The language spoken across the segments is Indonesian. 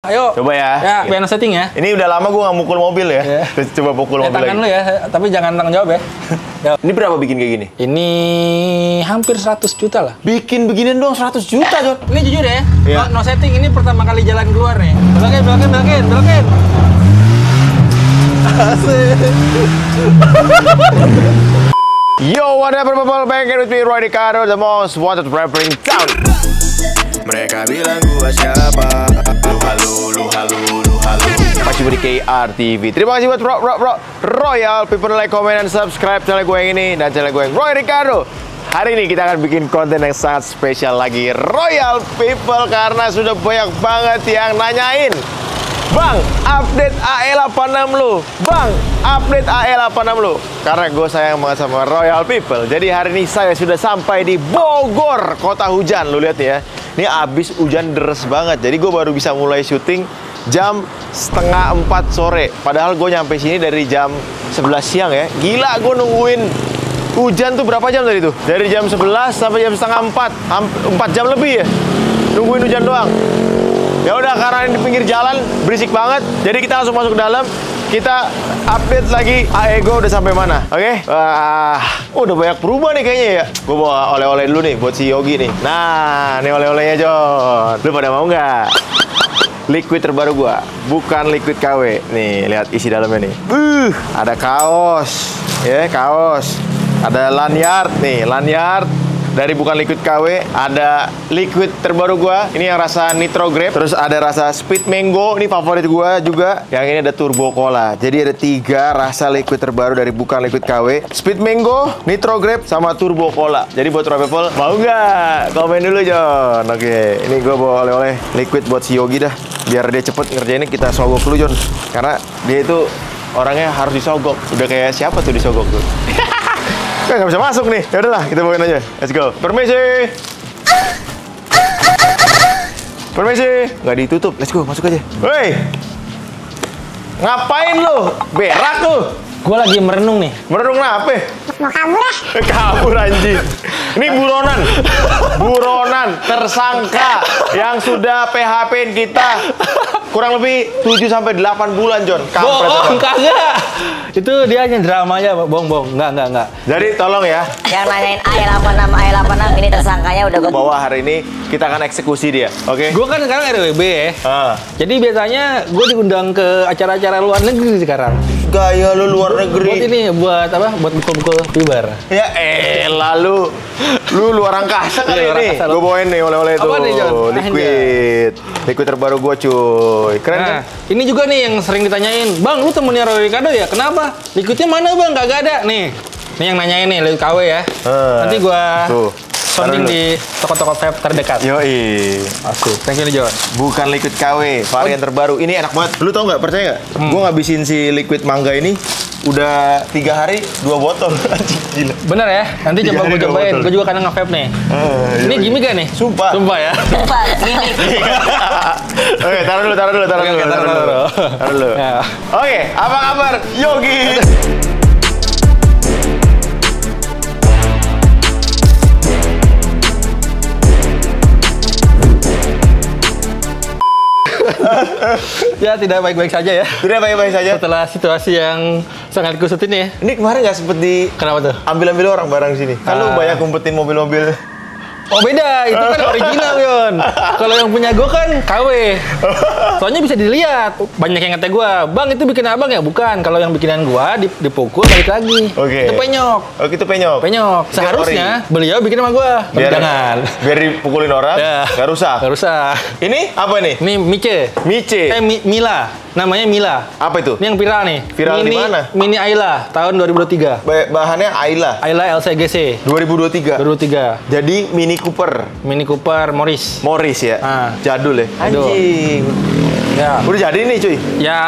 Ayo. Coba ya. Ya, piano setting ya. Ini udah lama gue nggak mukul mobil ya. Coba pukul mobil tangan lagi. lu ya, tapi jangan tanggung jawab ya. Ini berapa bikin kayak gini? Ini hampir 100 juta lah. Bikin beginian doang 100 juta, Jon. Ini jujur ya, Iya. no setting ini pertama kali jalan keluar nih. Belokin. Asik. Yo, what up, people? Back with me, Roy Ricardo, the most wanted rapper in town. Mereka bilang gua siapa? Lu halu. Masih di KR TV. Terima kasih buat Royal People, like, comment, dan subscribe channel gue yang ini dan channel gue yang Roy Ricardo. Hari ini kita akan bikin konten yang sangat spesial lagi, Royal People, karena sudah banyak banget yang nanyain, Bang, update AE86 lu. Bang, update AE86 lu. Karena gue sayang banget sama Royal People. Jadi hari ini saya sudah sampai di Bogor, kota hujan. Lu lihat ya. Ini abis hujan deres banget. Jadi gue baru bisa mulai syuting jam setengah 4 sore. Padahal gue nyampe sini dari jam 11 siang ya. Gila, gue nungguin hujan tuh berapa jam tadi tuh? Dari jam 11 sampai jam setengah 4. 4 jam lebih ya. Nungguin hujan doang. Ya udah, karena ini di pinggir jalan berisik banget, jadi kita langsung masuk ke dalam. Kita update lagi AE gue udah sampai mana, oke? Udah banyak berubah nih kayaknya ya. Gue bawa oleh-oleh dulu nih buat si Yogi nih. Nah, ini oleh-olehnya, Jon. Lu pada mau nggak? Liquid terbaru gua, bukan liquid KW. Nih, lihat isi dalamnya nih. Ada kaos, ya kaos. Ada lanyard nih, lanyard. Dari bukan liquid KW, ada liquid terbaru gua. Ini yang rasa Nitro Grape. Terus ada rasa Speed Mango, ini favorit gua juga. Yang ini ada Turbo Cola. Jadi ada 3 rasa liquid terbaru dari bukan liquid KW. Speed Mango, Nitro Grape, sama Turbo Cola. Jadi buat Royal People, mau nggak? Komen dulu, Jon. Oke, ini gua bawa oleh-oleh liquid buat si Yogi dah. Biar dia cepet ngerjainnya, kita sogok dulu, Jon. Karena dia itu orangnya harus disogok. Udah kayak siapa tuh disogok tuh? Nggak bisa masuk nih. Ya udahlah, kita bawain aja. Let's go. Permisi. Permisi. Nggak ditutup. Let's go, masuk aja. Woi. Ngapain lu? Berak tuh. Gua lagi merenung nih. Merenung apa? Mau kabur ah? Kabur anjing. Ini buronan. Buronan tersangka yang sudah PHP-in kita kurang lebih 7-8 bulan, Jon. Bohong, kagak. Itu dia hanya dramanya, bohong. Enggak. Jadi tolong ya. Yang nanyain A86 ini tersangkanya udah gue Bahwa hari ini kita akan eksekusi dia. Oke? Gue kan sekarang RWB ya. Jadi biasanya gue diundang ke acara-acara luar negeri sekarang. Gaya lu luar negeri. Buat ini, buat apa? Buat mukul-mukul pibar. Ya lalu lu luar angkasa kali Luar ini. angkasa, Gue bawain nih oleh-oleh tuh. Apa nih, Jon? Liquid. Liquid terbaru gue, cuy. Keren kan? Nah, ini juga nih yang sering ditanyain, Bang, lu temennya Roy Ricardo ya? Kenapa? Liquidnya mana, Bang? Kagak ada. Nih yang nanyain nih, liquid KW ya. Nanti gua sounding di toko-toko vape terdekat. Yoi. Asik. Thank you nih, Jon. Bukan liquid KW, varian terbaru. Ini enak banget. Lu tau nggak? Percaya nggak? Gue ngabisin si liquid mangga ini udah 3 hari 2 botol. Anjing, gila. Bener ya? Nanti 3 coba hari gue 2 cobain. botol. Gue juga kadang nge-vape nih. Ini Yoi. gimmick gak nih? Sumpah. Sumpah ya? lupa gini. Oke, taruh dulu. taruh Taruh dulu. Ya. Oke, apa kabar, Yogi? Ya, tidak baik-baik saja ya. Udah baik-baik saja. Setelah situasi yang sangat kusut ini ya. Ini kemarin nggak sempet di Kenapa tuh? ambil orang barang sini. Kan lu banyak ngumpetin mobil-mobil. Oh beda, itu kan original, Yon. Kalau yang punya gue kan KW. Soalnya bisa dilihat. Banyak yang ngetek gue, Bang itu bikin abang ya? Bukan. Kalau yang bikinan gue dipukul balik lagi. Oke. Itu penyok. Oh, gitu penyok. Penyok. Seharusnya beliau bikin sama gue. Tapi jangan. Biar dipukulin orang, Ya. nggak rusak. Nggak rusak. Ini apa nih? Ini Mice. Mice. Mila. Namanya Mila. Apa itu? Ini yang viral nih. Viral di mana? Mini Ayla tahun 2023. Bahannya Ayla. Ayla LCGC 2023. 2003. Jadi Mini Cooper. Mini Cooper Morris. Morris ya? Jadul ya? Jadul. Anjing. Ya. Udah jadi nih, cuy? Ya,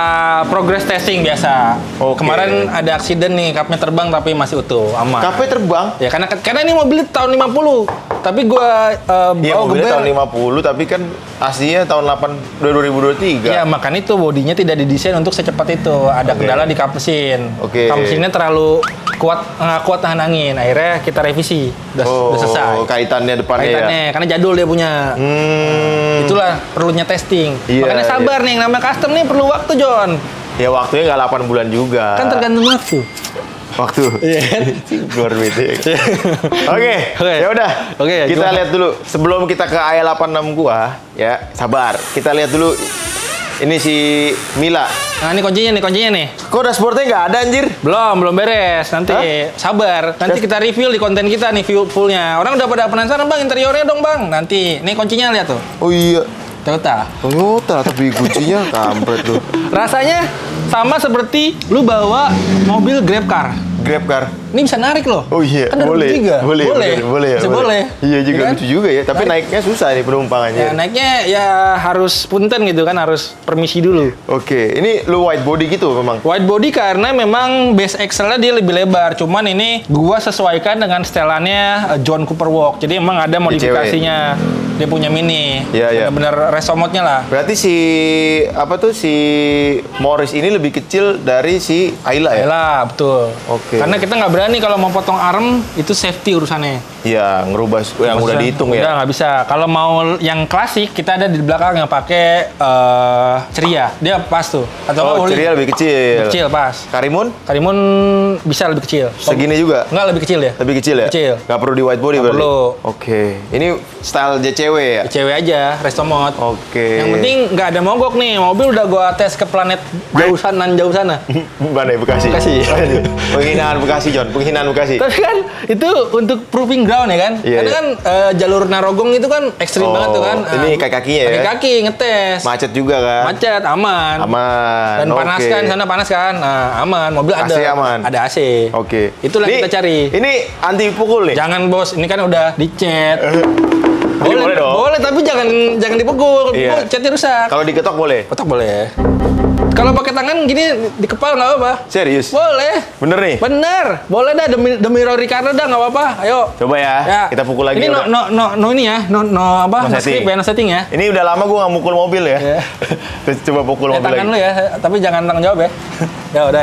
progress testing biasa. Oke. Kemarin ada aksiden nih, kapnya terbang tapi masih utuh, aman. Kapnya terbang? Ya, karena ini mobil tahun 50. Tapi gua Iya, bawa mobilnya geber. tahun 50 tapi kan aslinya tahun 2023. Ya, makanya itu bodinya tidak didesain untuk secepat itu. Ada Oke. kendala di kap mesin. Oke. Kap mesinnya terlalu nggak kuat tahan angin. Akhirnya kita revisi. Udah selesai. Kaitannya depannya Kaitannya, karena jadul dia punya. Itulah perlunya testing. Iya, Makanya sabar nih, yang namanya custom nih perlu waktu, John. ya. Ya waktunya nggak 8 bulan juga. Kan tergantung waktu. Waktu. Iya kan? Luar biasa. Oke, Oke. ya udah. Oke, Kita gimana? lihat dulu sebelum kita ke AE86 gua, ya. Sabar. Kita lihat dulu ini si Mila. Nah, ini kuncinya nih. Kok dashboardnya nggak ada anjir? Belum beres. Nanti sabar. Nanti kita review di konten kita nih fullnya. Orang udah pada penasaran, Bang, interiornya dong, Bang. Nanti. Nih kuncinya lihat tuh. Oh iya. Toyota. Toyota tapi kuncinya kampret tuh. Rasanya sama seperti lu bawa mobil Grab car. Grab car. Ini bisa narik loh. Oh iya, Kan ada boleh. juga. Boleh. Bisa boleh. Iya juga Ya kan? lucu juga ya, tapi Naik. naiknya susah nih penumpang Ya, aja. naiknya ya harus punten gitu kan, harus permisi dulu. Oke, ini lu wide body gitu memang. Wide body karena memang base axle-nya dia lebih lebar. Cuman ini gua sesuaikan dengan setelannya John Cooper Walk. Jadi emang ada modifikasinya. Dia punya mini. Iya, iya. Bener-bener race mode-nya lah. Berarti si si Morris ini lebih kecil dari si Ayla ya? Lah, betul. Oke. Karena kita nggak berani kalau mau potong arm, itu safety urusannya. Iya, ngerubah yang udah dihitung Udah ya. nggak bisa. Kalau mau yang klasik, kita ada di belakang yang pakai ceria. Dia pas tuh. Atau nggak Oh, oli. ceria lebih kecil. Kecil pas. Karimun Karimun bisa lebih kecil. segini juga? Nggak lebih kecil ya? Lebih kecil ya? Kecil. Nggak perlu di wide body Nggak berarti? perlu. Oke. Ini style JCW ya? Cewek aja, resto mode. Oke. Yang penting nggak ada mogok nih. Mobil udah gua tes ke planet jauh sana. Mana ya, Bekasi? Bekasi. Penghinaan Bekasi, John. Penghinaan Bekasi. Tapi kan itu untuk proving ground ya kan? Iya, Karena iya. kan jalur Narogong itu kan ekstrim banget tuh kan. Ini kaki-kakinya ya? Kaki-kaki ngetes. Macet juga kan? Macet, aman. Aman. Dan panas oke. kan, sana panas kan. Nah, aman. Mobil ada. AC aman. Ada AC. Oke. Itulah yang Ini- kita cari. Ini anti pukul nih? Jangan bos, ini kan udah dicet. Ini boleh dong? Boleh, tapi jangan dipukul. Iya. Catnya rusak. Kalau diketok boleh? Kotak boleh. Kalau pakai tangan gini di kepala nggak apa-apa. Serius? Boleh. Bener nih? Bener. Boleh dah demi Rory Ricardo dah nggak apa-apa. Ayo. Coba ya, kita pukul lagi. Ini udah. no ini ya, no apa? No No script ya, no setting ya. Ini udah lama gue nggak mukul mobil ya. Iya. Terus coba pukul mobil Tangan lagi. lu ya, tapi jangan tanggung jawab ya. Ya udah.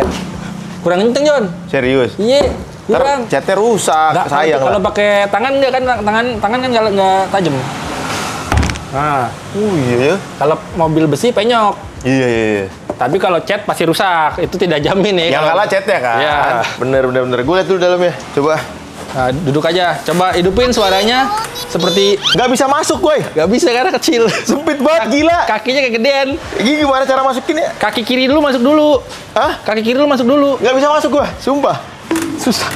Kurang kenceng John. Serius? Iya. Kurang. Ntar catnya rusak, Nggak, sayang kalau lah. pakai tangan enggak kan tangan kan nggak tajam. Nah, Iya ya. kalau mobil besi penyok. Iya. Tapi kalau cat pasti rusak. Itu tidak jamin ya. Yang kalau- kalah catnya kan? Iya. Bener. Gue lihat dulu dalamnya. Coba. Nah, duduk aja. Coba hidupin suaranya seperti Nggak bisa masuk, boy. nggak bisa karena kecil. Sempit banget, gila. Kakinya kegedean. Ini gimana cara masukinnya? Kaki kiri dulu masuk dulu. Hah? Kaki kiri dulu masuk dulu. Nggak bisa masuk gua, sumpah. Susah.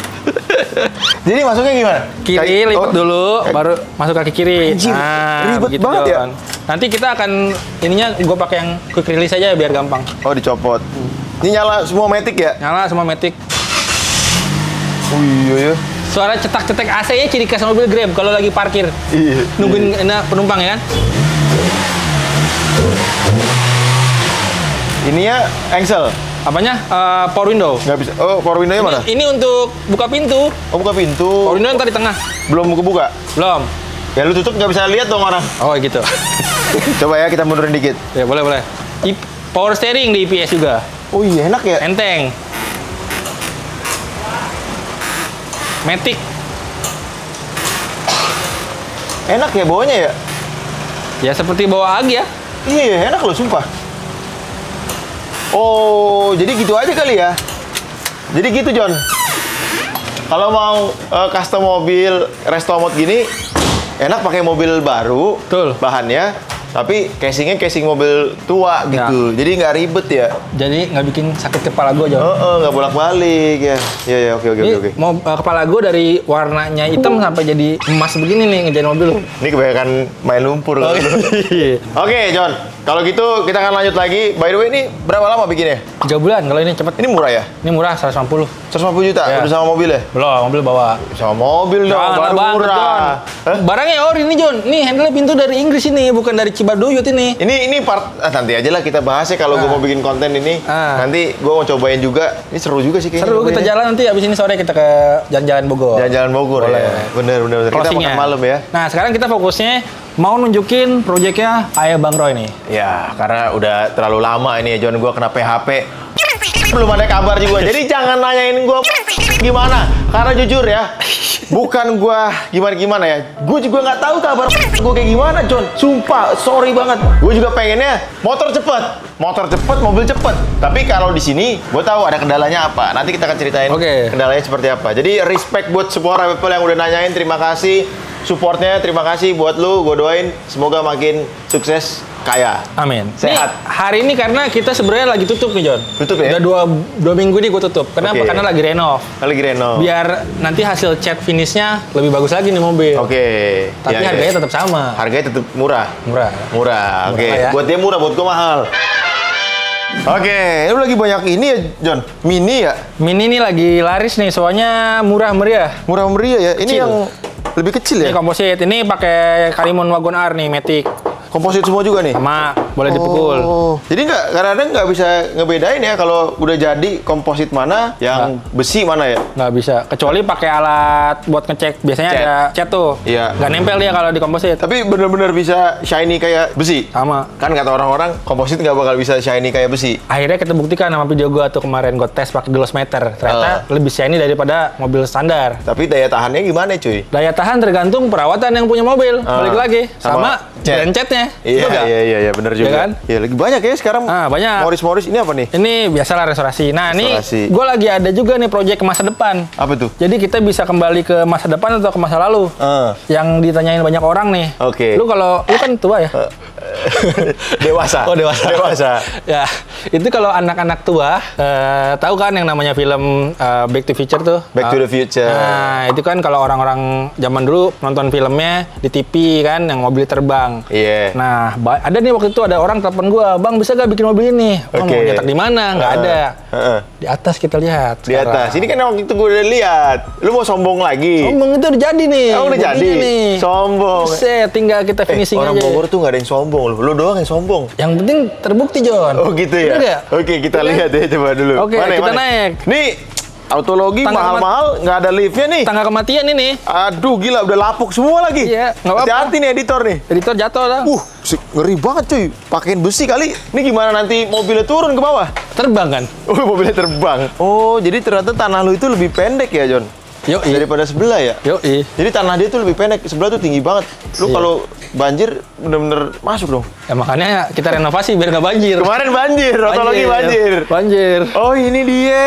Jadi masuknya gimana? Kiri lipat oh. dulu, baru masuk kaki kiri. Anjir, ribet begitu, banget ya. John. Nanti kita akan ininya gue pakai yang quick release aja biar gampang. Oh, dicopot. Ini nyala semua matic ya? Nyala semua matic. Oh iya ya. Suara cetak-cetak AC-nya ciri khas mobil Grab kalau lagi parkir. Iya. Nungguin penumpang ya kan? Ininya engsel. Apanya? Power window. Nggak bisa. Oh, power window-nya mana? Ini untuk buka pintu. Oh, buka pintu. Power window ntar di tengah. Belum kebuka. Belum. Ya lu tutup nggak bisa lihat dong orang. Oh gitu. Coba ya kita mundurin dikit. Ya boleh. Power steering di IPS juga. Oh iya, enak ya. Enteng. Matic. Enak ya bawanya ya. Ya seperti bawa Ag ya. Iya, enak loh sumpah. Oh, jadi gitu aja kali ya. Jadi gitu, John. Kalau mau custom mobil resto mode gini, enak pakai mobil baru, Betul. bahannya, tapi casingnya casing mobil tua Ya. gitu. Jadi nggak ribet ya. Jadi nggak bikin sakit kepala gue jauh. Nggak bolak-balik ya. Ya, oke. Ini mau kepala gue dari warnanya hitam sampai jadi emas begini nih ngejain mobil. Ini kebanyakan main lumpur. Oh, iya. Oke, John. Kalau gitu kita akan lanjut lagi. By the way, ini berapa lama bikinnya? 3 bulan kalau ini cepet. Ini murah ya? Ini murah 150. 150 juta? Ya. Udah sama mobil ya? Belum, mobil bawa. Sama mobil dong, Jangan baru banget, murah. John. Hah? Barangnya ori nih, John. Nih, handle pintu dari Inggris ini, bukan dari Cibaduyut ini. Ini part nanti aja lah kita bahas ya kalau gue mau bikin konten ini. Nanti gue mau cobain juga. Ini seru juga sih kayaknya. Seru, kita jalan nanti abis ini sore kita ke jalan-jalan Bogor. Jalan-jalan Bogor Boleh. ya. Bener. Kita Closingnya. makan malam ya. Nah, sekarang kita fokusnya mau nunjukin proyeknya Ayah Bang Roy nih. Ya, karena udah terlalu lama ini ya John, gue kena PHP. Belum ada kabar juga. Jadi jangan nanyain gue gimana. Karena jujur ya, bukan gue gimana ya. Gue juga nggak tahu kabar gue kayak gimana, John. Sumpah, sorry banget. Gue juga pengennya motor cepet, mobil cepet. Tapi kalau di sini, gue tahu ada kendalanya apa. Nanti kita akan ceritain kendalanya seperti apa. Jadi respect buat semua people yang udah nanyain. Terima kasih supportnya. Terima kasih buat lu. Gue doain semoga makin sukses, kaya. Amin. Sehat. Nih, hari ini karena kita sebenarnya lagi tutup nih, John. Tutup ya? Udah dua minggu nih gue tutup. Kenapa? Oke. Karena lagi renov. Lagi renov. Biar nanti hasil cat finishnya lebih bagus lagi nih mobil. Oke. Tapi Ya, harganya ya. tetap sama. Harganya tetap murah. Murah. Oke. Murah ya. Buat dia murah, buat gua mahal. Oke, ini lagi banyak ini ya, John. Mini ya? Mini ini lagi laris nih, soalnya murah meriah. Murah meriah ya. Ini Kecil. yang lebih kecil Ini ya? komposit. Ini pakai Karimun Wagon R nih, Matic. Komposit semua juga nih? Sama, boleh dipukul. Oh. Jadi kadang-kadang nggak bisa ngebedain ya kalau udah jadi komposit mana, yang besi mana ya? Nggak bisa, kecuali pakai alat buat ngecek. Biasanya Cat. ada cat tuh. Iya. Nggak nempel dia kalau di komposit. Tapi bener-bener bisa shiny kayak besi? Sama. Kan kata orang-orang, komposit nggak bakal bisa shiny kayak besi. Akhirnya kita buktikan sama video gua tuh kemarin gua tes pakai gloss meter. Ternyata lebih shiny daripada mobil standar. Tapi daya tahannya gimana cuy? Daya tahan tergantung perawatan yang punya mobil. Balik lagi sama cat. brand catnya. Iya, bener juga. Iya kan? Iya, lagi banyak ya sekarang. Banyak. Morris ini apa nih? Ini biasalah restorasi. Nah, Restorasi. ini gue lagi ada juga nih proyek ke masa depan. Apa tuh? Jadi kita bisa kembali ke masa depan atau ke masa lalu. Yang ditanyain banyak orang nih. Oke. Lu kan tua ya? Dewasa. Oh, dewasa. Ya, itu kalau anak-anak tua, tahu kan yang namanya film Back to Future tuh? Back to the Future. Nah, itu kan kalau orang-orang zaman dulu nonton filmnya di TV kan, yang mobil terbang. Iya. Nah, ada nih waktu itu ada orang telepon gua, "Bang, bisa gak bikin mobil ini?" Bang, mau nyetak di mana? Nggak ada. Di atas kita lihat. Di atas. Ini kan waktu itu gue udah lihat. Lu mau sombong lagi? Sombong itu udah jadi nih. Oh, udah Bodinya jadi? Nih. Sombong. Buset, tinggal kita finishing orang aja. Bogor tuh nggak ada yang sombong loh. Lu doang yang sombong. Yang penting terbukti, John. Oh gitu ya? Bener nggak? Oke, kita lihat ya coba dulu. Oke, kita naik. Nih, autologi Tangga mahal-mahal, nggak ada liftnya nih. Tangga kematian ini. Aduh, gila udah lapuk semua lagi. Iya, nggak apa-apa. Hati-hati nih editor nih. Editor jatuh lah. Ngeri banget cuy. Pakein besi kali. Ini gimana nanti mobilnya turun ke bawah? Terbang kan? Oh, mobilnya terbang. Oh, jadi ternyata tanah lu itu lebih pendek ya, John? Yoi. Daripada sebelah ya? Yoi. Jadi tanah dia tuh lebih pendek, sebelah tuh tinggi banget. Lu Iya. kalau banjir bener-bener masuk dong. Ya makanya kita renovasi biar nggak banjir. Kemarin banjir, autologi banjir. Banjir. Oh, ini dia.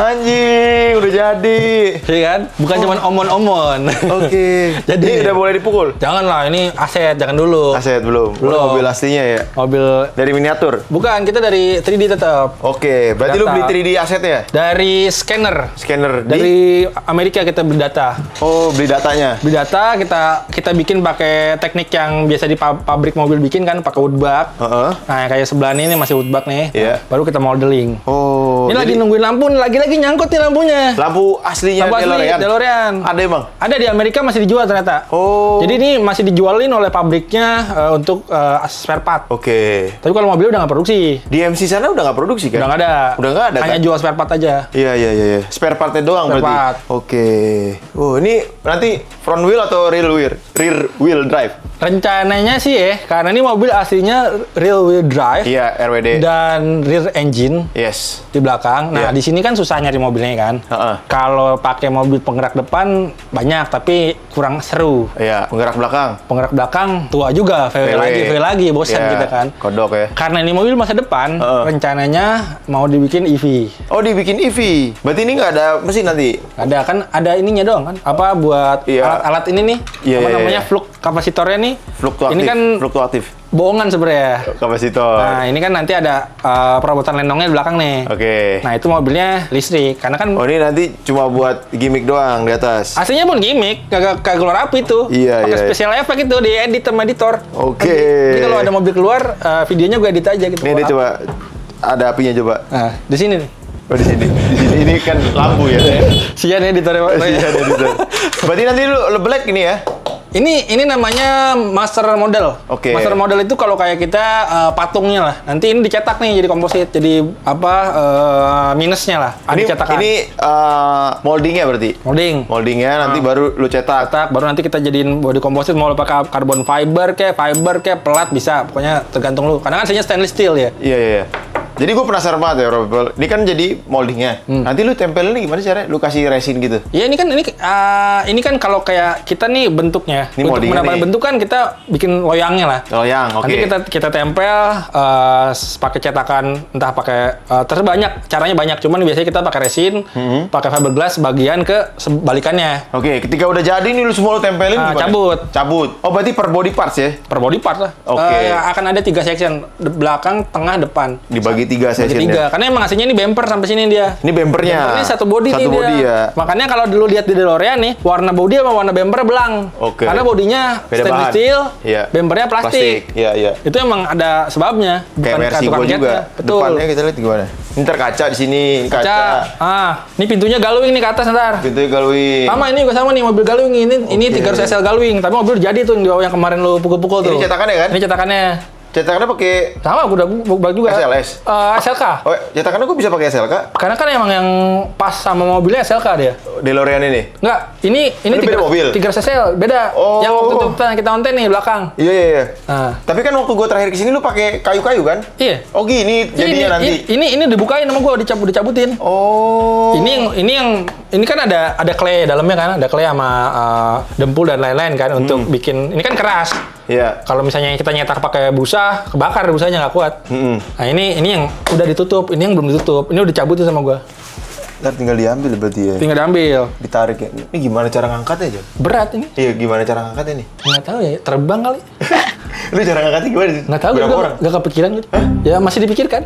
Anjing, udah jadi. Iya kan? Bukan cuman omon-omon. Oke. Jadi Ini udah boleh dipukul? Janganlah, ini aset, jangan dulu. Aset belum. Belum. Mobil aslinya ya. Mobil Dari miniatur. bukan, kita dari 3D tetap. Oke, berarti lu Data. beli 3D asetnya? Dari scanner. Scanner di. Dari Amerika kita beli data. Oh, beli datanya. Beli data kita bikin pakai teknik yang biasa di pabrik mobil bikin kan, pakai woodbug. Heeh. Nah, kayak sebelah ini masih woodbug nih. Iya. Baru kita modeling. Oh. Ini lagi jadi nungguin lampu, lagi-lagi nyangkut nih lampunya. lampu aslinya Lampu asli DeLorean. Ada emang? Ada di Amerika masih dijual ternyata. Oh. Jadi ini masih dijualin oleh pabriknya untuk spare part. Oke. Tapi kalau mobil udah nggak produksi. Di MC sana udah nggak produksi kan? Udah nggak ada. Udah nggak ada Hanya kan? jual spare part aja. Iya. Spare partnya doang Spare berarti? part. Oke. Oh, ini nanti front wheel atau rear wheel? Rear wheel drive? Rencananya sih karena ini mobil aslinya rear wheel drive. Iya, RWD. Dan rear engine Yes. di belakang. Nah, Iya. di sini kan susah nyari mobilnya kan. Heeh. Kalau pakai mobil penggerak depan banyak tapi kurang seru. Iya, penggerak belakang. Penggerak belakang tua juga, VW lagi, bosan Iya, kita kan. Kodok ya. Karena ini mobil masa depan, Heeh. rencananya mau dibikin EV. Oh, dibikin EV. Berarti ini nggak ada mesin nanti? Ada kan, ada ininya doang kan? Apa buat Iya. alat-alat ini nih? Iya, apa iya, namanya iya. flux kapasitornya nih? Fluktuatif. Ini kan fluktuatif. bohongan sebenarnya. Kapasitor. Nah, ini kan nanti ada perabotan lenongnya di belakang nih. Oke. Nah, itu mobilnya listrik. Karena kan Oh, ini nanti cuma buat gimmick doang di atas. aslinya pun gimmick, kagak keluar api tuh. Iya, Pakai iya. special effect itu diedit sama editor. Oke. Jadi kalau ada mobil keluar, videonya gue edit aja gitu. Ini dia coba ada apinya coba. Nah, di sini nih. Oh, di sini. Di sini ini kan lampu ya. Sian editornya. Pak. Iya, ada editor. Berarti nanti lu black ini ya? Ini namanya master model. Oke. Master model itu kalau kayak kita patungnya lah. Nanti ini dicetak nih jadi komposit, jadi apa minusnya lah. Ada cetakan. Ini moldingnya berarti. Moldingnya nanti baru lu cetak. Cetak, baru nanti kita jadiin body komposit, mau lu pakai carbon fiber kayak pelat bisa. Pokoknya tergantung lu. Karena kan aslinya stainless steel ya. Iya, iya. Jadi gue penasaran banget ya, Rob. Ini kan jadi moldingnya. Nanti lu tempelin gimana caranya? Lu kasih resin gitu? Ya ini kan kalau kayak kita nih bentuknya. Ini Untuk moldingnya mendapatkan nih. bentuk kan kita bikin loyangnya lah. Loyang, oke. Nanti kita tempel pakai cetakan, entah pakai terus banyak, caranya banyak. Cuman biasanya kita pakai resin, pakai fiberglass bagian ke sebalikannya. Oke, ketika udah jadi nih lu semua lu tempelin gimana? Cabut. Oh, berarti per body parts ya? Per body part lah. Oke. Akan ada 3 section, belakang, tengah, depan. Dibagi 3 session Tiga. ya? Karena emang aslinya ini bumper sampai sini dia. Ini bumpernya. Ini satu body Satu nih body dia. ya. Makanya kalau dulu lihat di DeLorean nih, warna body sama warna bumper belang. Oke. Karena bodinya Beda stainless bahan. steel, Iya. bumpernya plastik. Iya, iya. Itu emang ada sebabnya. Kayak Mercy tukang gua juga. catnya. Betul. Depannya kita lihat gimana? Ini terkaca di sini, kaca. Ini pintunya galwing nih ke atas ntar. Pintunya galwing. Sama ini juga sama nih mobil galwing ini 300 SL galwing, tapi mobil jadi tuh yang kemarin lu pukul-pukul tuh. Ini cetakannya kan? Ini cetakannya. Cetakannya pakai Sama udah juga. SLS? SLK. Oh, cetakannya gue bisa pakai SLK? Karena kan emang yang pas sama mobilnya SLK dia. DeLorean ini? Enggak, ini beda mobil? 300 SL, beda. Oh. Yang waktu itu kita nonton nih belakang. Iya, iya, iya. Nah. Tapi kan waktu gue terakhir kesini lu pakai kayu-kayu kan? Iya. Oh gini jadinya nanti? Ini dibukain sama gua, dicabutin. Oh. Ini kan ada clay dalamnya kan, ada clay sama dempul dan lain-lain kan untuk bikin. Ini kan keras. Iya. Kalau misalnya kita nyetak pakai busa, kebakar busanya nggak kuat. Nah ini yang udah ditutup, ini yang belum ditutup. Ini udah dicabutin sama gua. Ntar tinggal diambil berarti ya? Tinggal diambil. Ditarik ya? Ini gimana cara ngangkatnya, Jon? Berat ini. Iya, gimana cara ngangkatnya nih? Nggak tahu ya, terbang kali. Lu cara ngangkatnya gimana? Nggak tahu, Berapa orang? nggak kepikiran gitu. Ya masih dipikirkan.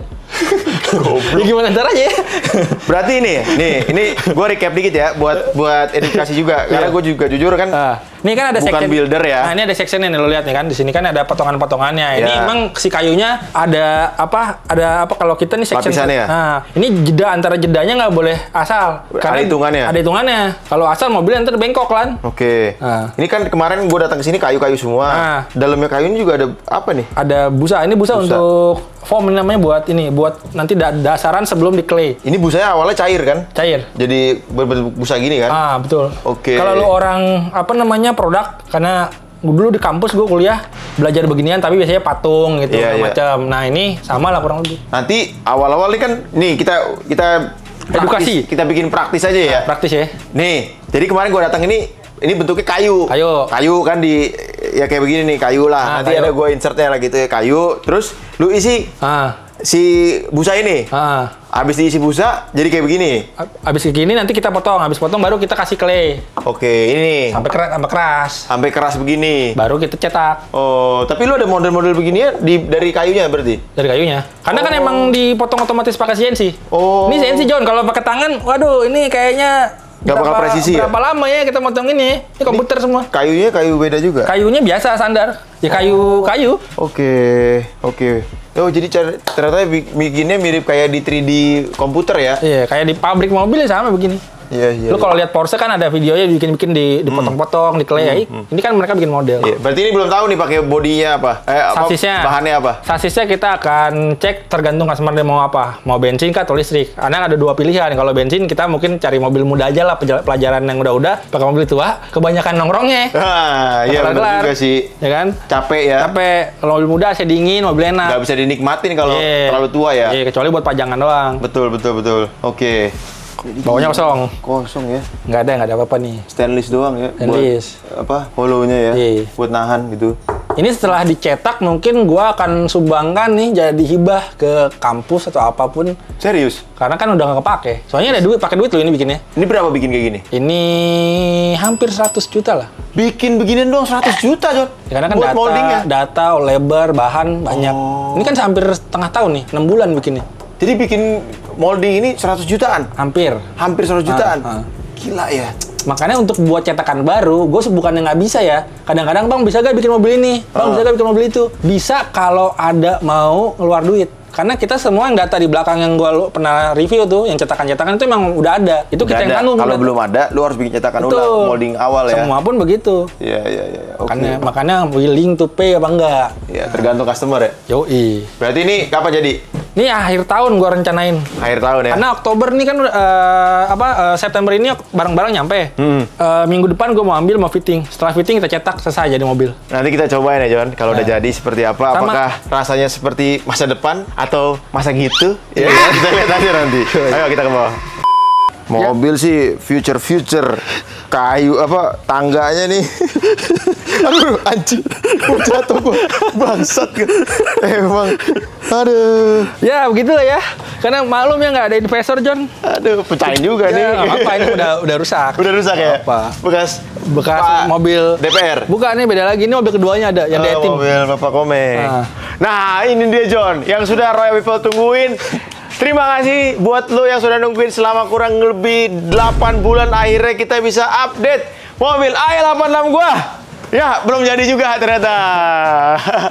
Ya gimana caranya ya? Berarti ini gue recap dikit ya buat edukasi juga karena gue juga jujur kan Ini kan ada bukan section builder ya. Nah, ini ada sectionnya nih lo lihat nih kan. Di sini kan ada potongan-potongannya. Ini Ya. emang si kayunya ada apa kalau kita nih section. Lapisannya. Nah, ini jeda antara jedanya nggak boleh asal. Ada hitungannya? Ada hitungannya. Kalau asal mobilnya ntar bengkok kan. Oke. Nah. Ini kan kemarin gue datang ke sini kayu-kayu semua. Nah. Dalamnya kayu ini juga ada apa nih? Ada busa. Ini busa untuk foam namanya buat nanti dasaran sebelum di clay. Ini busanya awalnya cair kan? Cair. Jadi berbentuk busa gini kan? Betul. Oke. Kalau lu orang produk, karena dulu di kampus gue kuliah belajar beginian, tapi biasanya patung gitu Iya, iya. macam. Nah ini sama lah kurang lebih. Nanti awal-awal ini kan nih kita Edukasi. kita bikin praktis aja ya. Praktis ya. Nih, jadi kemarin gue datang ini bentuknya kayu. Kayu kan ya kayak begini nih, kayu lah. Nanti kayu. ada gue insertnya lah gitu ya, kayu. Terus lu isi si busa ini. Habis diisi busa, jadi kayak begini. Habis kayak gini nanti kita potong. Habis potong baru kita kasih clay. Oke, ini. Sampai keras. Sampai keras begini. Baru kita cetak. Oh, tapi lu ada model-model begini ya dari kayunya berarti? Dari kayunya. Karena kan emang dipotong otomatis pakai CNC. Oh. Ini CNC John, kalau pakai tangan, waduh ini kayaknya Nggak bakal presisi ya? Berapa lama ya kita motong ini? Ini komputer semua. Kayunya kayu beda juga? Kayunya biasa standar. Ya kayu. Oke. Oh, jadi ternyata bikinnya mirip kayak di 3D komputer ya? Iya, kayak di pabrik mobil sama begini. Iya. Lu kalau lihat Porsche kan ada videonya bikin dipotong-potong, di clay. Ini kan mereka bikin model. Iya, berarti ini belum tahu nih pakai bodinya apa? Sasisnya. Bahannya apa? Sasisnya kita akan cek tergantung customer dia mau apa. Mau bensin kah atau listrik. Karena ada 2 pilihan. Kalau bensin kita mungkin cari mobil muda aja lah, pelajaran yang udah pakai mobil tua. Kebanyakan nongkrongnya. Iya benar juga sih. Ya kan? Capek ya. Capek. Kalau mobil muda saya dingin, mobil enak. Nggak bisa dinikmatin kalau terlalu tua ya. Iya, kecuali buat pajangan doang. Betul. Oke. Bawahnya kosong. Kosong ya. Nggak ada apa-apa nih. Stainless doang ya. Stainless. Buat hollownya ya. Iya. Buat nahan gitu. Ini setelah dicetak mungkin gua akan sumbangkan nih jadi hibah ke kampus atau apapun. Serius? Karena kan udah nggak kepake. Soalnya ada duit, pakai duit loh ini bikinnya. Ini berapa bikin kayak gini? Ini hampir 100 juta lah. Bikin beginian doang 100 juta, Jon. Ya, karena kan buat moldingnya. data, lebar, bahan banyak. Ini kan hampir setengah tahun nih, 6 bulan bikinnya. Jadi bikin molding ini 100 jutaan? Hampir. Hampir 100 jutaan? Gila ya. Makanya untuk buat cetakan baru, gue bukannya nggak bisa ya. Kadang-kadang bang bisa gak bikin mobil ini? Bang bisa gak bikin mobil itu? Bisa kalau ada mau ngeluar duit. Karena kita semua yang data di belakang yang gue pernah review tuh, yang cetakan-cetakan itu emang udah ada. Itu kita yang tanggung. Kalau belum ada, lu harus bikin cetakan ulang, molding awal ya. Semua pun begitu. Iya. Okay. Makanya willing to pay apa enggak? Ya, tergantung customer ya. Yoi. Berarti ini kapan jadi? Ini akhir tahun gue rencanain. Akhir tahun ya. Karena Oktober nih kan September ini barang-barang nyampe. Minggu depan gue mau ambil, mau fitting. Setelah fitting kita cetak, selesai jadi mobil. Nanti kita cobain ya, Jon. Kalau udah jadi seperti apa? Sama. Apakah rasanya seperti masa depan atau masa gitu? Ya, kita lihat aja nanti. Ayo kita ke bawah. Mobil sih future kayu apa tangganya nih. Aduh anjing, gua jatuh gua bangsat gua. Emang aduh. Ya begitulah ya. Karena maklum ya nggak ada investor John. Aduh pecahin juga nih. Nggak apa-apa ini udah rusak. Udah rusak ya? Apa? Bekas Pak mobil DPR. Bukan nih beda lagi, ini mobil keduanya ada yang dating. Mobil Bapak Komeng. Nah ini dia John yang sudah Royal People tungguin. Terima kasih buat lo yang sudah nungguin selama kurang lebih 8 bulan. Akhirnya kita bisa update mobil i86 gua. Ya, belum jadi juga ternyata.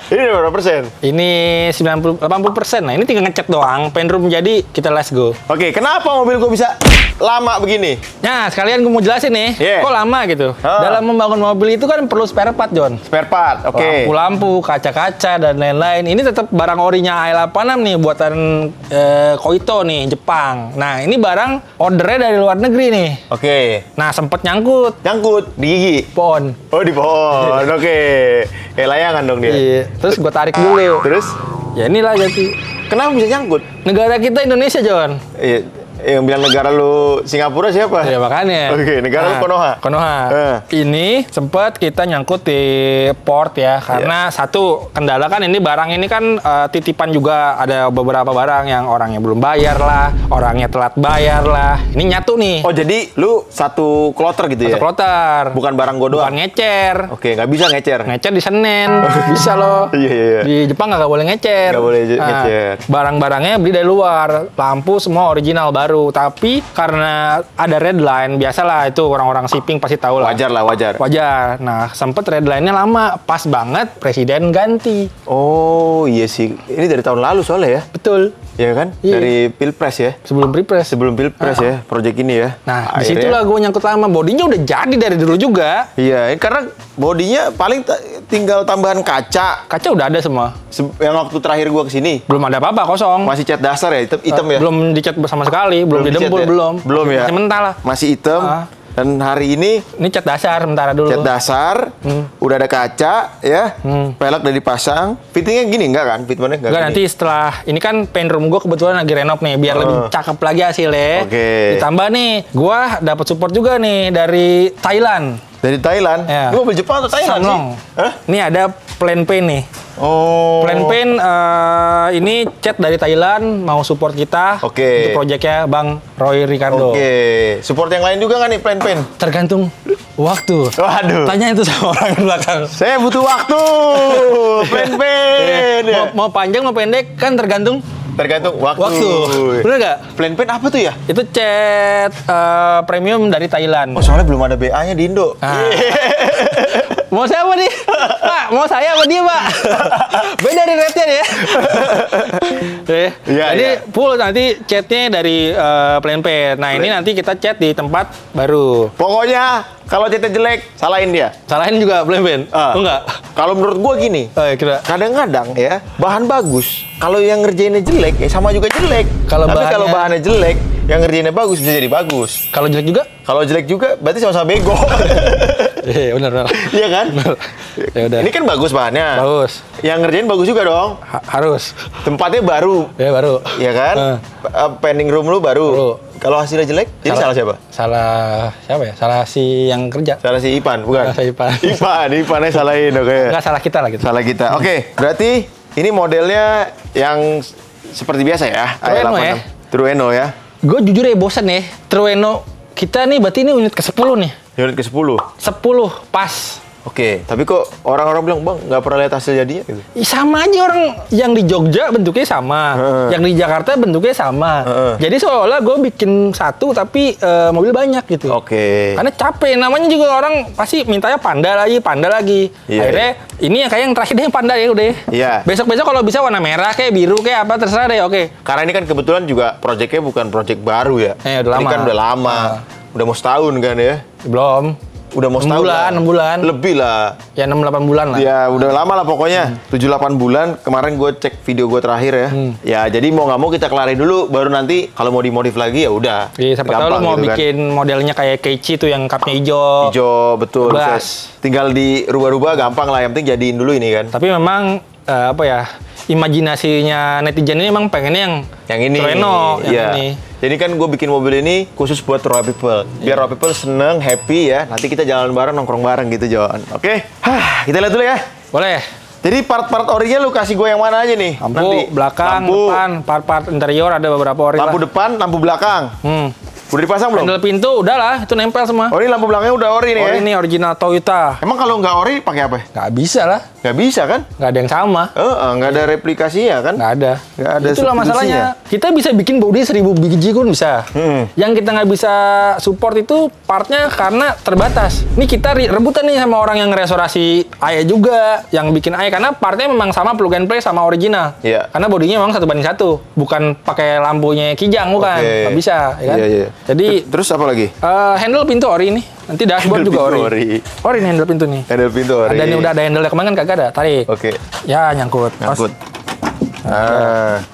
Ini berapa persen? Ini 80%. Nah, ini tinggal ngecat doang. Penroom jadi, kita let's go. Oke, kenapa mobil gua bisa lama begini? Nah, sekalian gue mau jelasin nih. Kok lama gitu? Dalam membangun mobil itu kan perlu spare part, John. Spare part, oke. Lampu-lampu, kaca-kaca, dan lain-lain. Ini tetap barang orinya i86 nih, buatan Koito nih, Jepang. Nah, ini barang ordernya dari luar negeri nih. Oke. Nah, sempet nyangkut. Nyangkut di gigi? Pohon. Oh, di pohon. Oke. Kayak layangan dong dia. Iya. Terus gue tarik dulu. Terus? Ya inilah jadi. Kenapa bisa nyangkut? Negara kita Indonesia, John. Iya. Yang bilang negara lu Singapura siapa? Ya makanya. Oke, negara lu Konoha. Konoha. Ini sempat kita nyangkut di port ya, karena satu kendala kan ini barang ini kan titipan juga, ada beberapa barang yang orangnya belum bayar lah, orangnya telat bayar lah. Ini nyatu nih. Oh jadi lu satu kloter gitu ya? Satu kloter. Bukan barang gua doang? Bukan ngecer. Oke, nggak bisa ngecer? Ngecer di Senen. Bisa loh. Iya. Di Jepang nggak boleh ngecer. Nggak boleh ngecer. Barang-barangnya beli dari luar. Lampu semua original baru. Tapi karena ada red line, biasalah itu orang-orang shipping pasti tahu lah. Wajar lah, wajar. Wajar. Nah, sempet red line-nya lama. Pas banget presiden ganti. Oh iya sih. Ini dari tahun lalu soalnya ya? Betul. Iya kan? Iya. Dari Pilpres ya? Sebelum Pilpres. Sebelum Pilpres ya, proyek ini ya. Nah, disitulah gue nyangkut lama. Bodinya udah jadi dari dulu juga. Iya, karena bodinya paling tinggal tambahan kaca. Kaca udah ada semua. Yang waktu terakhir gua kesini. Belum ada apa-apa, kosong. Masih cat dasar ya, hitam ya? Belum dicat sama sekali, belum didempul, ya? Belum ya? Masih mentah lah. Masih hitam. Dan hari ini cat dasar sementara dulu. Cat dasar, udah ada kaca ya, pelek udah dipasang. Fittingnya gini enggak kan? Fitmentnya enggak? Nanti setelah ini kan paint room gue kebetulan lagi renov nih, biar lebih cakep lagi hasilnya. Oke. Ditambah nih, gue dapat support juga nih dari Thailand. Dari Thailand? Ya. Lu mobil Jepang atau Thailand Samlong. sih? Hah? Ini ada plan paint nih. Oh. Plan paint ini cat dari Thailand mau support kita. Oke. Untuk proyeknya Bang Roy Ricardo. Oke. Support yang lain juga nggak nih plan paint? Tergantung waktu. Waduh. Tanya itu sama orang di belakang. Saya butuh waktu. Plan paint. Ya. Mau panjang mau pendek kan tergantung waktu. Bener nggak? Plan paint apa tuh ya? Itu cat premium dari Thailand. Oh, soalnya belum ada BA-nya di Indo. Mau siapa nih? Pak, mau saya apa dia, Pak? Beda dari rate-nya ya. Jadi full nanti catnya dari plan paint. Nah, ini nanti kita cat di tempat baru. Pokoknya kalau catnya jelek, salahin dia. Salahin juga plan paint? Enggak. Kalau menurut gua gini, kadang-kadang ya, bahan bagus. Kalau yang ngerjainnya jelek, ya sama juga jelek. Tapi kalau bahannya jelek, yang ngerjainnya bagus bisa jadi bagus. Kalau jelek juga? Kalau jelek juga, berarti sama-sama bego. Iya, benar. Iya kan? Ya udah. Ini kan bagus bahannya. Bagus. Yang ngerjain bagus juga dong. Harus. Tempatnya baru. Ya, baru. Iya kan? Pending room lu baru. Kalau hasilnya jelek, jadi salah siapa? Salah siapa ya? Salah si yang kerja. Salah si Ipan, bukan? Salah si Ipan. Ipannya salahin, oke. Enggak, salah kita lah gitu. Salah kita. Oke, berarti ini modelnya yang seperti biasa ya? Trueno ya? Trueno ya? Gue jujur ya bosan ya. Trueno kita nih berarti ini unit ke-10 nih. Unit ke-10? 10, pas. Oke, tapi kok orang-orang bilang, Bang, nggak pernah lihat hasil jadinya gitu? Sama aja orang yang di Jogja bentuknya sama, yang di Jakarta bentuknya sama. Jadi seolah-olah gue bikin satu tapi mobil banyak gitu. Oke. Karena capek, namanya juga orang pasti mintanya panda lagi. Iya, Akhirnya ini yang kayak yang terakhir deh yang panda ya udah. Iya. Besok-besok kalau bisa warna merah kayak biru kayak apa terserah deh, oke. Karena ini kan kebetulan juga proyeknya bukan proyek baru ya. Udah Ini lama. kan udah lama. Udah mau setahun kan ya? Belum. Udah mau 6 setahun bulan, lah. 6 bulan. Lebih lah. Ya 6-8 bulan lah. Ya udah lama lah pokoknya. 7-8 bulan. Kemarin gue cek video gue terakhir ya. Ya jadi mau nggak mau kita kelarin dulu. Baru nanti kalau mau dimodif lagi ya udah. Iya, siapa tahu lo mau gitu kan. bikin modelnya kayak Keiichi tuh yang cupnya hijau. Hijau, betul. Blas. Tinggal dirubah-rubah gampang lah. Yang penting jadiin dulu ini kan. Tapi memang apa ya? Imajinasinya netizen ini emang pengennya Yang ini. Trueno, yang Iya. ini. Jadi kan gue bikin mobil ini khusus buat Royal People. Biar Royal People seneng, happy ya. Nanti kita jalan bareng, nongkrong bareng gitu, Jon. Oke? Kita lihat dulu ya. Boleh. Jadi part-part orinya lu kasih gue yang mana aja nih? Lampu, belakang, lampu, depan, part-part interior ada beberapa ori lampu lah. depan, lampu belakang. Udah dipasang belum? Handle pintu udah lah, itu nempel semua. Oh ini lampu belakangnya udah ori nih Ori ya? ini original Toyota. Emang kalau nggak ori pakai apa? Nggak bisa lah, Nggak bisa kan? nggak ada yang sama. Nggak ada replikasinya kan? Nggak ada. Nggak ada Itulah masalahnya. Kita bisa bikin bodi 1000 biji pun bisa. Yang kita nggak bisa support itu partnya karena terbatas. Ini kita rebutan nih sama orang yang restorasi Aya juga, yang bikin Aya karena partnya memang sama plug and play sama original. Iya. Karena bodinya memang 1:1, bukan pakai lampunya Kijang bukan. Oke. Nggak bisa, ya kan? Iya. Jadi Terus apa lagi? handle pintu ori nih. Nanti dashboard Handle juga pintu ori. ori. Ori nih handle pintu nih. Handle pintu ori. Ada nih udah ada handle kemarin kan kagak ada. Tarik. Oke. Ya nyangkut. Ngangkut.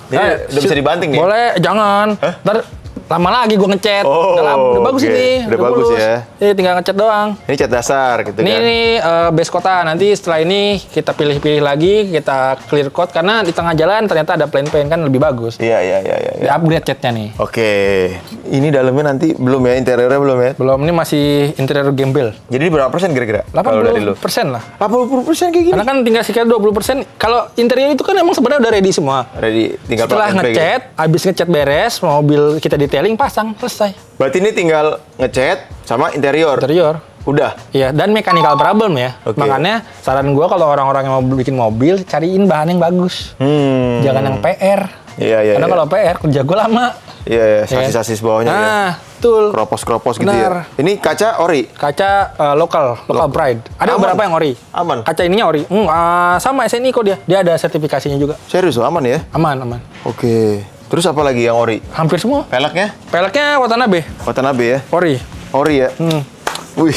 Ini udah bisa dibanting nih? Boleh, jangan. Ntar lama lagi gue ngecat. Oh, udah bagus oke. ini. Udah bagus mulus. ya. Ini tinggal ngecat doang. Ini cat dasar gitu Ini kan? base kota. Nanti setelah ini kita pilih-pilih lagi, kita clear coat karena di tengah jalan ternyata ada plain paint kan lebih bagus. Iya. Di upgrade catnya nih. Oke. Ini dalamnya nanti belum ya? Interiornya belum ya? Belum, ini masih interior gembel. Jadi berapa persen kira-kira? Kalau dari lu? 80% lah. 80% kayak gini? Karena kan tinggal sekitar 20%. Kalau interior itu kan emang sebenarnya udah ready semua. Ready, tinggal Setelah plug and play ngecat, habis ngecat beres, mobil kita detailing, pasang, selesai. gitu. Berarti ini tinggal ngecat sama interior? Interior. Udah? Iya, dan mechanical problem ya. Oke. Makanya saran gua kalau orang-orang yang mau bikin mobil, cariin bahan yang bagus. Jangan yang PR. Iya. Karena kalau PR, kerja gua lama. Iya, sasis-sasis bawahnya ya. Nah, betul. Kropos-kropos gitu Benar. ya. Ini kaca ori? Kaca lokal Pride. Ada Aman? beberapa yang ori. Aman? Kaca ininya ori. Sama SNI kok dia. Dia ada sertifikasinya juga. Serius loh, aman ya? Aman. Oke. Terus apa lagi yang ori? Hampir semua. Peleknya? Peleknya Watanabe. Watanabe ya? Ori. Ori ya? Wih,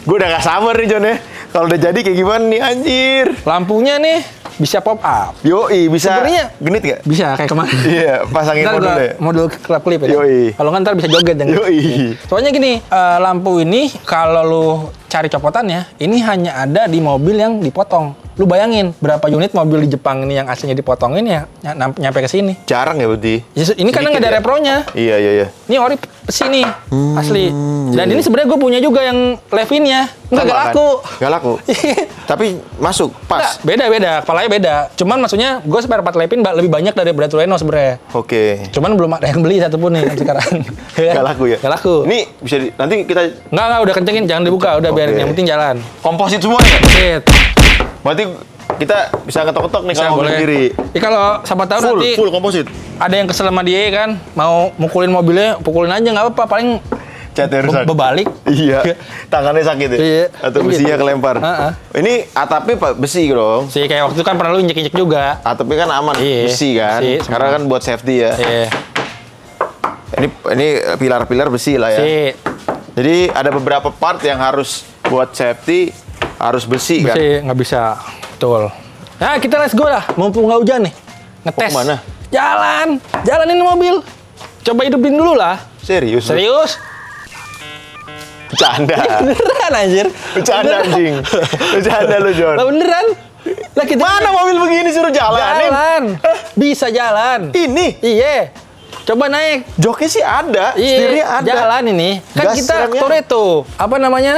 gue udah gak sabar nih Jon ya. Kalau udah jadi kayak gimana nih anjir? Lampunya nih bisa pop up. Yoi, bisa Sebenarnya genit gak? Bisa kayak kemarin. Iya, pasangin Ntar modul gua ya? modul klip ya. Yoi. Kalau nggak ntar bisa joget dan. Yoi. Soalnya gini, lampu ini kalau lu cari copotannya, ini hanya ada di mobil yang dipotong. Lu bayangin berapa unit mobil di Jepang ini yang aslinya dipotongin ya nyampe ke sini. Jarang ya berarti? Ini kan nggak ada ya? repronya. Iya. Ini ori besi nih, asli. Dan ini sebenarnya gue punya juga yang Levinnya. Nggak Sama kan? laku. Nggak laku? Tapi masuk, pas? Beda, kepalanya beda. Cuman maksudnya gue spare part Levin lebih banyak dari Trueno sebenarnya. Oke. Cuman belum ada yang beli satupun nih sekarang. Nggak laku ya? Nggak laku. Ini bisa nanti kita Nggak, udah kencengin, jangan dibuka, udah biarin, yang penting jalan. komposit semua ya? Shit. Berarti kita bisa ngetok-ketok nih kalau mobil sendiri. Ya kalau siapa tahu nanti Full komposit. ada yang kesel sama dia kan, mau mukulin mobilnya, pukulin aja nggak apa-apa, paling Catnya rusak. bebalik. Iya. Tangannya sakit ya? Iya. Atau Kan besinya gitu. kelempar. Ini atapnya besi dong. sih kayak waktu itu kan pernah lu injek-injek juga. Atapnya kan aman, Iya. besi kan. Besi, Karena kan buat safety ya. Iya. Ini pilar-pilar besi lah ya. Si Jadi ada beberapa part yang harus buat safety harus besi kan. besi nggak bisa. Betul. Nah, kita let's go lah. Mumpung nggak hujan nih. Ngetes. Mau kemana? Jalanin mobil. Coba hidupin dulu lah. Serius? Serius? Bercanda. Beneran anjir. Bercanda anjing. Bercanda lu, Jon. Lah beneran? Lah kita Mana mobil begini suruh jalanin? jalan. Bisa jalan. Ini? Iya. Coba naik. Joknya sih ada, setirnya Iya, ada. jalan ini. Kan Gas kita remnya. Toretto. Apa namanya?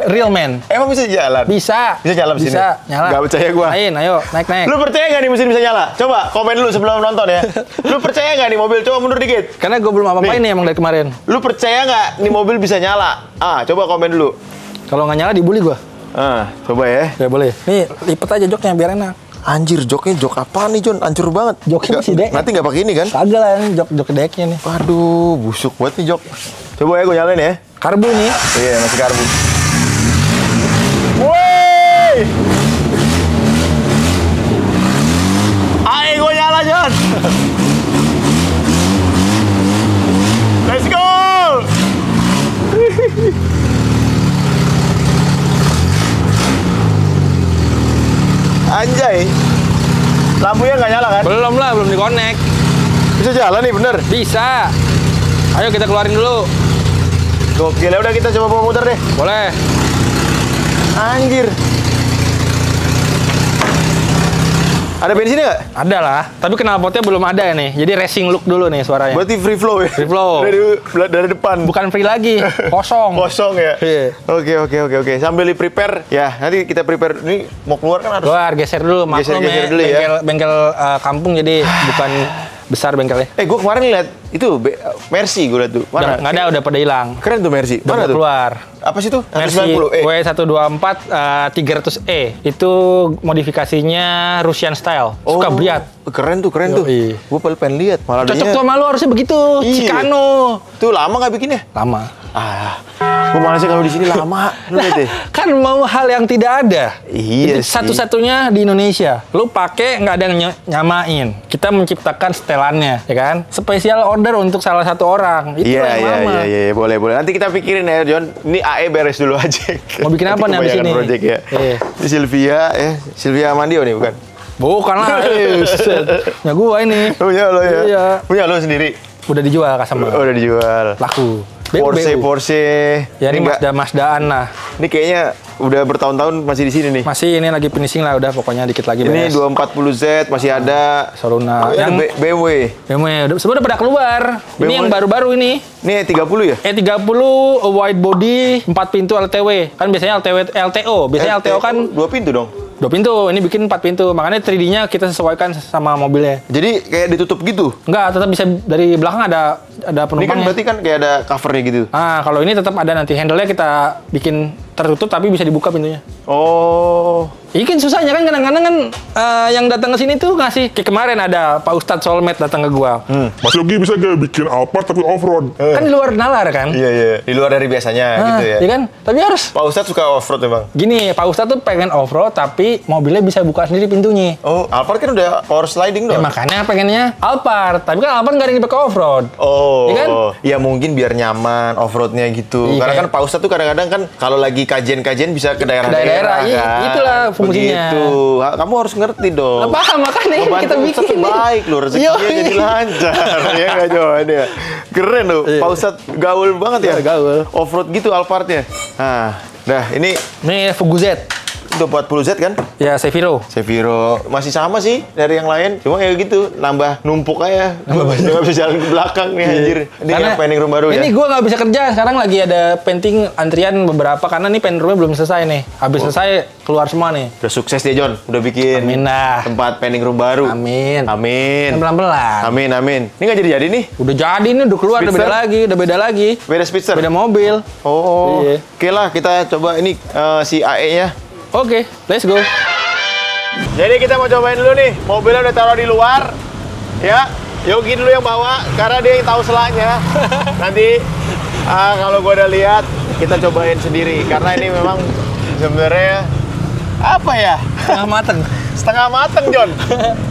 Real man. Emang bisa jalan? Bisa. Bisa nyala mesinnya? Bisa, nyala. Nggak percaya gua. Ayo, naik. Lu percaya nggak nih mesin bisa nyala? Coba komen dulu sebelum nonton ya. Lu percaya nggak nih mobil? Coba mundur dikit. Karena gue belum apa-apain nih emang dari kemarin. Lu percaya nggak nih mobil bisa nyala? Coba komen dulu. Kalau nggak nyala dibully gue. Coba ya. Ya boleh. Nih, lipet aja joknya biar enak. Anjir, joknya jok apa nih, Jon? Hancur banget. Joknya masih dek. Nanti nggak pakai ini kan? Kagak lah, ini jok deknya nih. Waduh, busuk banget nih jok. Coba ya gue nyalain ya. Karbu nih. Iya, masih karbu. Woi! Ayo gue nyala, Jon. Let's go! Anjay. Lampunya nggak nyala kan? Belum lah, belum dikonek. Bisa jalan nih, bener. Bisa. Ayo kita keluarin dulu. Gokil, ya udah kita coba bawa muter deh. Boleh. Anjir. Ada bensinnya nggak? Ada lah. Tapi knalpotnya belum ada nih. Jadi racing look dulu nih suaranya. Berarti free flow ya? Free flow. Dari depan. Bukan free lagi. Kosong. Kosong ya? Iya. Oke. Sambil di prepare, ya nanti kita prepare. Ini mau keluar kan harus. Keluar, geser dulu. Maklum Geser ya. dulu ya. Bengkel kampung jadi bukan besar bengkelnya. Gue kemarin lihat itu Mercy gue lihat tuh. Mana? Nggak ada, udah pada hilang. Keren tuh Mercy. Udah Mana tuh? keluar. Apa sih tuh? Mercy 190 W124 300E. Itu modifikasinya Russian style. Suka Briat. Keren tuh. Yoi. Gue pengen lihat. Malah Cocok adanya- tuh sama lu harusnya begitu. Iya. Chicano. Tuh lama nggak bikinnya? Lama. Gue malasnya kalau di sini lama. Lu lihat deh. Kan mau hal yang tidak ada. Iya Itu sih. satu-satunya di Indonesia. Lu pakai nggak ada yang nyamain. Kita menciptakan setelannya, ya kan? Spesial order untuk salah satu orang. Itu yang lama. Iya, boleh. Nanti kita pikirin ya, Jon. Ini AE beres dulu aja. Mau bikin apa nih abis Kebanyakan ini? project ya. Iya. Ini Sylvia Amandio nih, bukan? Bukan lah. Ya gua ini. Punya lo ya? Iya. Punya lo sendiri? Udah dijual customer. Udah dijual. Laku. Porsche. Ya ini nggak- Mazdaan lah. Ini kayaknya udah bertahun-tahun masih di sini nih. Masih ini lagi finishing lah udah pokoknya dikit lagi Ini beres. 240Z masih ada. Soruna. Yang Yang BMW. sebenarnya udah pada keluar. Ini BMW. yang baru-baru ini. Ini 30 ya? E30 wide body 4 pintu LTW. Kan biasanya LTO. Biasanya LTO kan 2 pintu dong. 2 pintu, ini bikin 4 pintu. Makanya 3D-nya kita sesuaikan sama mobilnya. Jadi kayak ditutup gitu. Enggak, tetap bisa dari belakang ada Ini kan penumpangnya. berarti kan kayak ada covernya gitu. Nah, kalau ini tetap ada nanti handle-nya kita bikin tertutup tapi bisa dibuka pintunya. Oh. Ini kan susahnya kan kadang-kadang kan yang datang ke sini tuh ngasih kayak kemarin ada Pak Ustadz Solmed datang ke gua. Mas Yogi bisa gak bikin Alphard tapi off-road? Kan di luar nalar kan? Iya. Di luar dari biasanya gitu ya. Iya kan? Tapi harus Pak Ustadz suka off-road memang? gini, Pak Ustadz tuh pengen off-road tapi mobilnya bisa buka sendiri pintunya. Oh, Alphard kan udah power sliding Ya dong? makanya pengennya Alphard, tapi kan Alphard nggak ada yang dipakai off-road. Oh, Iya kan? ya mungkin biar nyaman off-roadnya gitu. Iya, Karena kan kayak- Pak Ustadz tuh kadang-kadang kan kalau lagi kajian-kajian bisa ke daerah-daerah Iya, kan. itulah fungsinya. Begitu. Kamu harus ngerti dong. Paham, makanya ini Ngebantu kita Ustadz bikin. tuh baik loh, rezekinya Yoi. jadi lancar. Ya nggak Jon ya. Keren loh, Iya. Pak Ustadz gaul banget ya. Iya, gaul. Off-road gitu Alphardnya. Nah ini Ini Fugu Z. udah 40Z kan? Ya, Seviro. Seviro masih sama sih dari yang lain, cuma kayak gitu nambah numpuk aja, nggak bisa jalan ke belakang nih anjir. Ini yang painting room baru ya. Ini gua nggak bisa kerja, sekarang lagi ada painting antrian beberapa karena nih painting roomnya belum selesai nih. Habis selesai keluar semua nih. Udah sukses deh Jon, udah bikin Amin dah. tempat painting room baru. Amin. Amin. Pelan-pelan. Amin. Ini nggak jadi nih? Udah jadi nih, udah keluar, Spitzer? udah beda lagi. Beda Spitzer. Beda mobil. Oh. Iya. Oke lah, kita coba ini si AE-nya. Oke, let's go. Jadi kita mau cobain dulu nih, mobilnya udah taruh di luar. Ya, Yogi dulu yang bawa, karena dia yang tahu selanya. Nanti kalau gua udah lihat, kita cobain sendiri. Karena ini memang sebenarnya apa ya? Tengah mateng. Setengah mateng, Jon.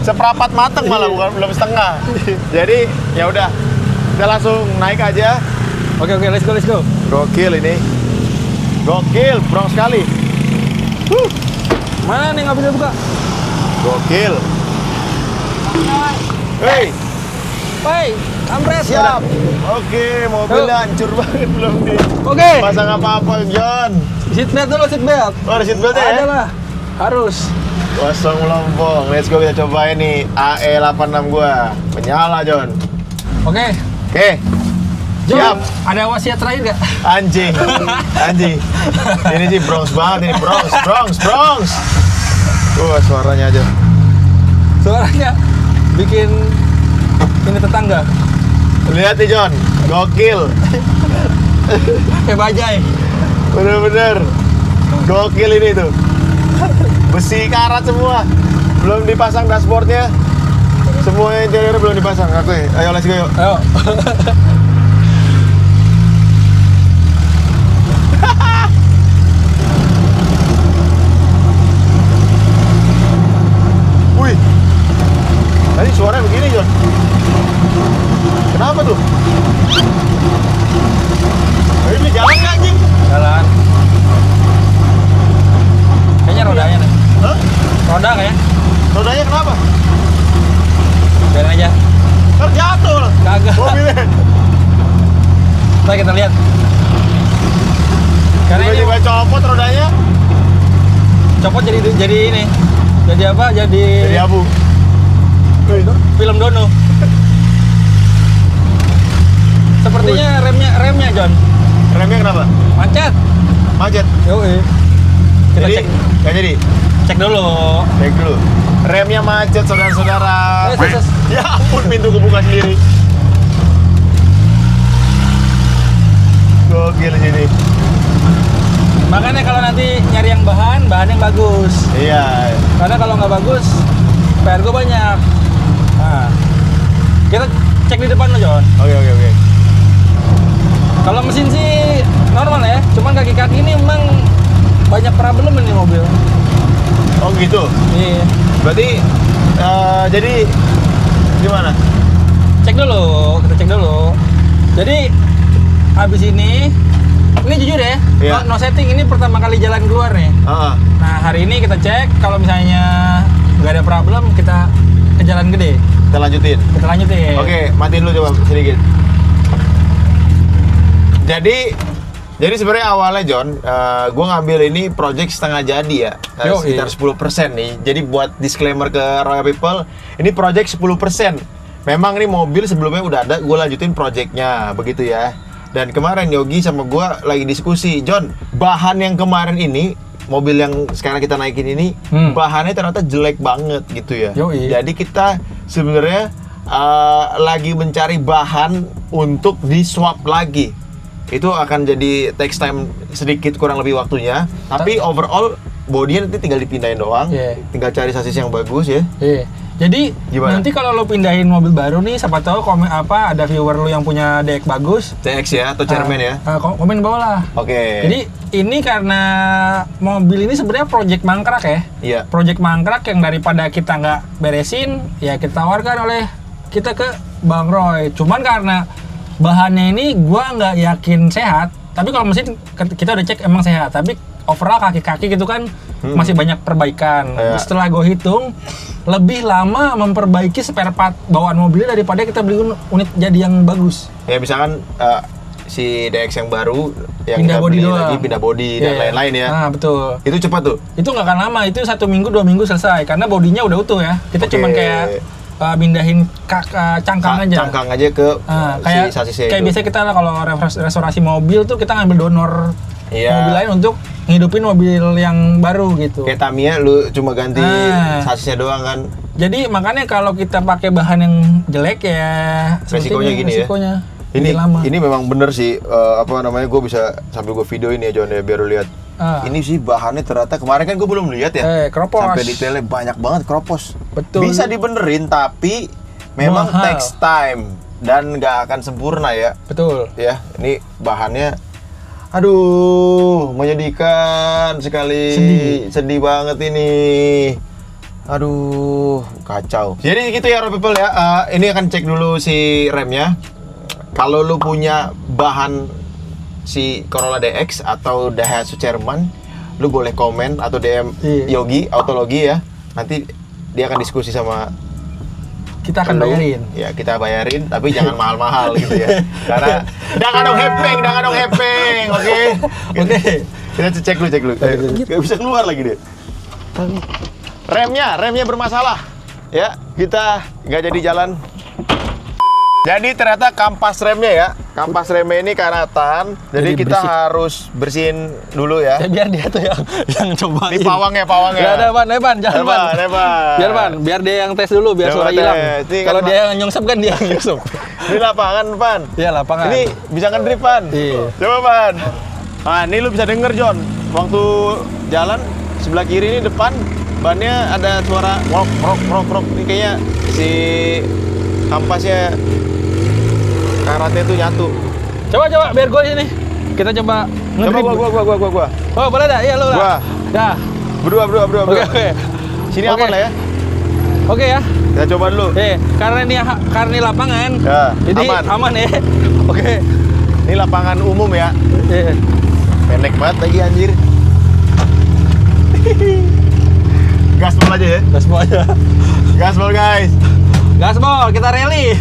Seperempat mateng malah, bukan belum setengah. Jadi ya udah, kita langsung naik aja. Oke, let's go. Gokil ini, gokil, brong sekali. Mana nih nggak bisa buka? Gokil. Hei, Woi, kampret. siap. Oke, mobilnya hancur banget belum nih. Oke. Pasang apa-apa, Jon. Seatbelt dulu, seatbelt. Oh, ada seatbelt ya? Ada lah. Harus. Kosong melompong. Let's go, kita cobain nih AE86 gua. Menyala, Jon. Oke. Siap. Jom, ada wasiat terakhir nggak? Anjing. Ini sih Bronx banget ini, Bronx. Suaranya aja. Suaranya bikin ini tetangga. Lihat nih John, gokil. Kayak bajai. Bener-bener gokil ini tuh. Besi karat semua. Belum dipasang dashboardnya. Semuanya interior belum dipasang. Oke, ayo let's go yuk. Ayo. Wih. Tadi suaranya begini John. Kenapa tuh? Ini jalan nggak anjing? Jalan. Kayaknya rodanya nih. Hah? Roda kayaknya. Rodanya kenapa? Biarin aja. Terjatuh lah. Kagak. Mobilnya. Ntar kita lihat. Karena ini Tiba-tiba copot rodanya. copot jadi ini. Jadi apa? Jadi abu. film Dono. Sepertinya remnya John. Remnya kenapa? Macet. Macet. Yoi. Kita Jadi cek. nggak jadi. Cek dulu. Cek dulu. Remnya macet saudara-saudara. Yes. Ya ampun, pintu kebuka sendiri. Gokil sini. Makanya kalau nanti nyari yang bahan yang bagus. Iya. Karena kalau nggak bagus, PR gue banyak. Nah, kita cek di depan lo, John. Oke. Kalau mesin sih normal ya, cuman kaki-kaki ini emang banyak problem ini mobil. Oh gitu. Iya. Berarti jadi gimana? Kita cek dulu. Jadi habis ini jujur ya, Iya. no setting ini pertama kali jalan keluar nih. Heeh. Nah hari ini kita cek, kalau misalnya nggak ada problem kita ke jalan gede. Kita lanjutin. Kita lanjutin. Oke, matiin dulu coba sedikit. Jadi sebenarnya awalnya John, gue ngambil ini project setengah jadi ya, sekitar 10% nih. Jadi buat disclaimer ke Royal People, ini project 10%. Memang ini mobil sebelumnya udah ada, gue lanjutin projectnya, begitu ya. Dan kemarin Yogi sama gue lagi diskusi, John, bahan yang kemarin ini, mobil yang sekarang kita naikin ini, bahannya ternyata jelek banget gitu ya. Yoi. Jadi kita sebenarnya lagi mencari bahan untuk di swap lagi. Itu akan jadi takes time sedikit kurang lebih waktunya. Tapi overall bodinya nanti tinggal dipindahin doang. Yeah. Tinggal cari sasis yang bagus ya. Iya. Jadi Gimana? nanti kalau lo pindahin mobil baru nih, siapa tahu ada viewer lo yang punya DX bagus. TX ya atau Chairman ya. Komen bawah lah. Oke. Jadi ini karena mobil ini sebenarnya project mangkrak ya. Iya. Project mangkrak yang daripada kita nggak beresin, ya kita tawarkan oleh kita ke Bang Roy. Cuman karena bahannya ini gua nggak yakin sehat, tapi kalau mesin kita udah cek emang sehat, tapi overall kaki-kaki gitu kan masih banyak perbaikan. Iya. Setelah gue hitung lebih lama memperbaiki spare part bawaan mobilnya daripada kita beli unit jadi yang bagus. Ya misalkan si DX yang baru yang Pindah kita body beli doang. lagi pindah body dan Iya. lain-lain ya. Nah betul. Itu cepat tuh. Itu nggak akan lama, itu 1 minggu 2 minggu selesai karena bodinya udah utuh ya. Kita Oke. cuman kayak mindahin cangkang aja. Cangkang aja ke Kayak si sasisnya kayak itu. biasa kita lah kalau restorasi mobil tuh kita ngambil donor Iya. mobil lain untuk ngidupin mobil yang baru gitu. Kayak Tamiya lu cuma ganti sasisnya doang kan. Jadi makanya kalau kita pakai bahan yang jelek ya seperti Resikonya ini, gini resikonya. ya. Ini lama. ini memang bener sih gue bisa sambil gue videoin ya John ya biar lu lihat. Ini sih bahannya ternyata kemarin kan gue belum lihat ya. Kropos. Sampai detailnya banyak banget kropos. Betul. Bisa dibenerin tapi memang Mahal. takes time dan nggak akan sempurna ya. Betul. Ya, ini bahannya aduh, menyedihkan sekali. Sedih banget ini. Aduh, kacau. Jadi gitu ya, people ya. Ini akan cek dulu si remnya. Kalau lu punya bahan si Corolla DX atau Daihatsu Chairman, lu boleh komen atau DM Yogi, Autologi ya. Nanti dia akan diskusi sama Kita akan bayarin. Ya, kita bayarin, tapi jangan mahal-mahal gitu ya. Karena jangan dong hepeng, oke? Oke. Kita cek dulu. Gak bisa keluar lagi deh. Remnya bermasalah. Ya, kita nggak jadi jalan. Jadi ternyata kampas remnya ya. Kampas remnya ini karatan. Jadi kita bersih. harus bersihin dulu ya. Ya, biar dia tuh yang cobain. Ini pawangnya. Ya ada Pan, jangan Pan. Biar Biar dia yang tes dulu, biar Coba suara hilang. tes. Ini Kalau kan, dia yang nyungsep kan dia yang nyungsep. Ini lapangan, Pan. Iya, lapangan. Ini bisa ngedrip, Pan. Iya. Coba, Pan. Nah, ini lu bisa denger, John. Waktu jalan sebelah kiri ini depan bannya ada suara rock. Ini kayaknya si kampasnya karatnya tuh nyatu. Coba biar gua sini. Kita coba ngedrip. Coba gua. Oh, boleh dah? Iya, lu lah. Gua. Ya. Berdua. Oke. Sini Oke. aman lah ya. Oke ya. Kita coba dulu. Karena ini lapangan. Ya, Jadi aman. ya. Oke. Ini lapangan umum ya. Iya. Pendek banget lagi anjir. Gaspol aja ya. Gaspol aja. Gaspol guys. Gaspol, kita rally.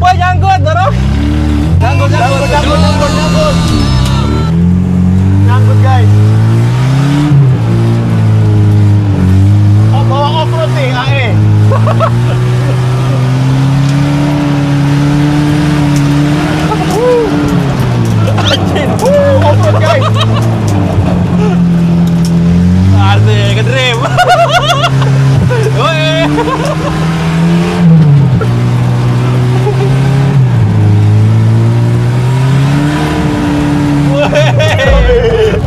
Woi, nyangkut, dorong. Nyangkut. Nyangkut guys. Oh, bawa off-road nih, AE. Off-road guys. Asik, ngedrip. Woi.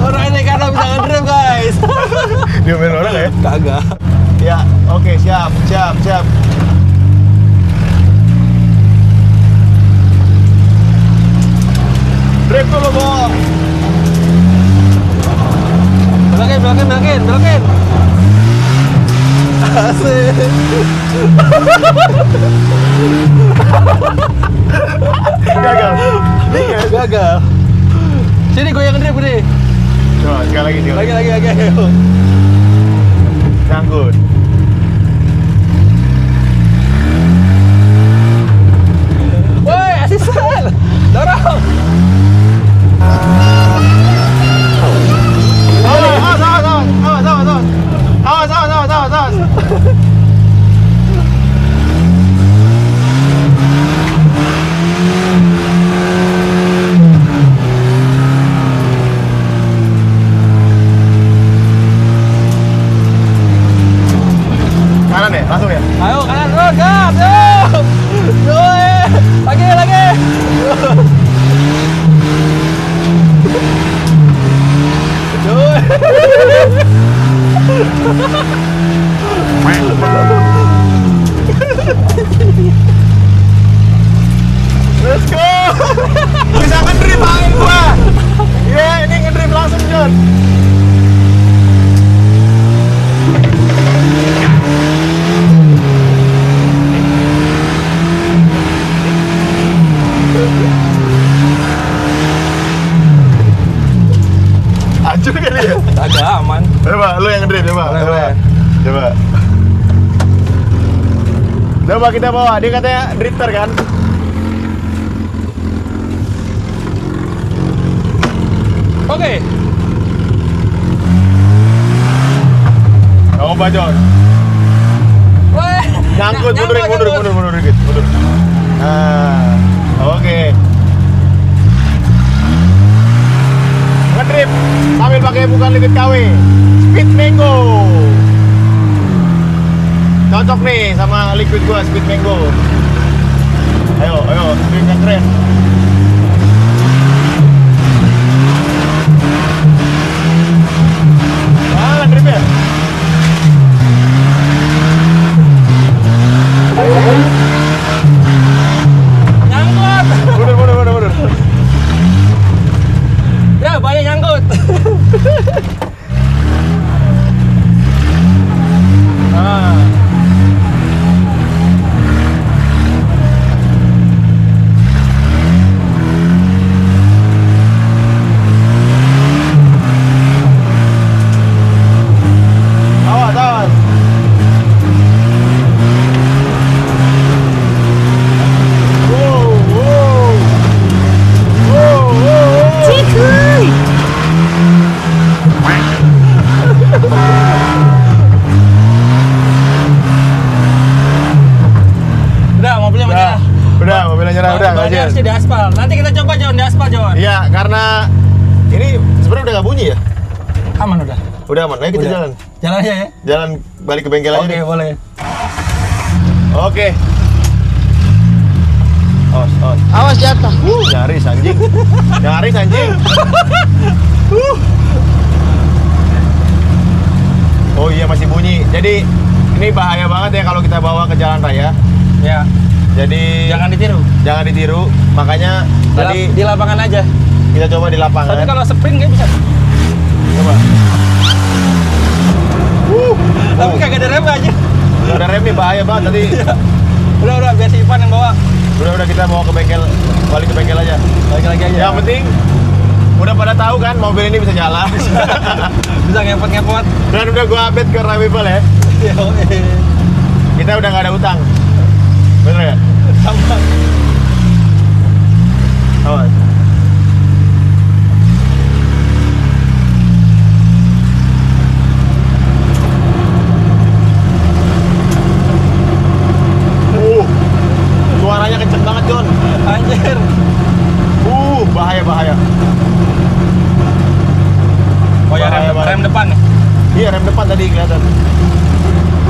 Orang ini karena bisa ngedrip, guys. Dia main orang ya? Kagak. Ya, oke, siap. Drift dulu, Bang. Belokin. Asik. Gagal. Sini gue yang ngedrip nih. Coba, sekali lagi. Lagi. Nyangkut. Woi, asisten. Dorong. Awas. Kanan ya? Langsung ya? Ayo kanan terus, gas. Yo. Lagi. Let's go! Bisa ngedrip angin gua! Iya, ini ngedrip langsung, John! Hancur kali ya? Agak aman. Coba, lu yang ngedrip, coba. Coba kita bawa, dia katanya drifter kan? Oke. Coba, John. Woi. Nyangkut, mundur dikit, mundur. Nah, oke. Ngedrip sambil pakai bukan liquid KW. Speed Mango. Cocok nih sama liquid gua, Speed Mango. Ayo, speed yang keren. Ngedrip ya? Nyangkut. Mundur. Ya, banyak nyangkut. Udah aman. Ayo kita jalan. Jalan aja ya. Jalan balik ke bengkel aja. Oke, deh. boleh. Oke. Awas. Awas jatuh. Nyaris anjing. Nyaris anjing. Oh iya masih bunyi. Jadi ini bahaya banget ya kalau kita bawa ke jalan raya. Ya. Jadi Jangan ditiru. jangan ditiru. Makanya tadi Di lapangan aja. kita coba di lapangan. Tapi kalau sprint nggak bisa. Coba. Tapi kagak ada rem aja. Udah ada remnya bahaya banget tadi. Udah biar si Ivan yang bawa. Udah kita bawa ke bengkel. Balik ke bengkel aja. Balik lagi aja. Yang penting udah pada tahu kan mobil ini bisa jalan. Bisa ngepot-ngepot. Dan udah gua update ke Ramibel ya. Kita udah nggak ada utang. Bener ya? Sama. Awas. Suaranya kenceng banget, John. Anjir. Bahaya. Oh ya, Bahaya banget. rem depan nih. Iya, rem depan tadi kelihatan.